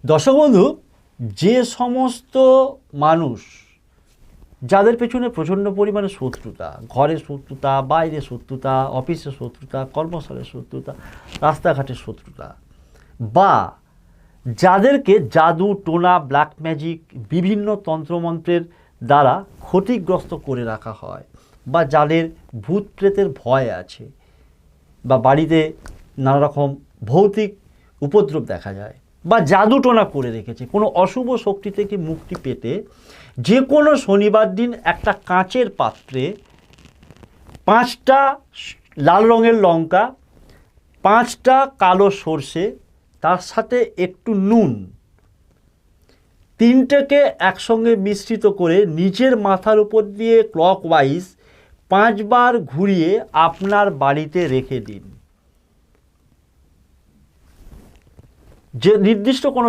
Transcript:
দর্শক বন্ধু, যে সমস্ত মানুষ যাদের পেছনে প্রচণ্ড পরিমাণে শত্রুতা, ঘরে শত্রুতা, বাইরে শত্রুতা, অফিসে শত্রুতা, কর্মস্থলের শত্রুতা, রাস্তাঘাটের শত্রুতা, বা যাদেরকে জাদু টোনা ব্ল্যাক ম্যাজিক বিভিন্ন তন্ত্রমন্ত্রের দ্বারা ক্ষতিগ্রস্ত করে রাখা হয়, বা যাদের ভূত প্রেতের ভয় আছে, বা বাড়িতে নানা রকম ভৌতিক উপদ্রব দেখা যায়, বা জাদু টোনা করে রেখেছে, কোনো অশুভ শক্তি থেকে মুক্তি পেতে যে কোনো শনিবার দিন একটা কাঁচের পাত্রে 5টা লাল রঙের লঙ্কা, 5টা কালো সর্ষে, তার সাথে একটু নুন, 3টেকে একসঙ্গে মিশ্রিত করে নিজের মাথার উপর দিয়ে ক্লকওয়াইজ 5বার ঘুরিয়ে আপনার বাড়িতে রেখে দিন। যে নির্দিষ্ট কোনো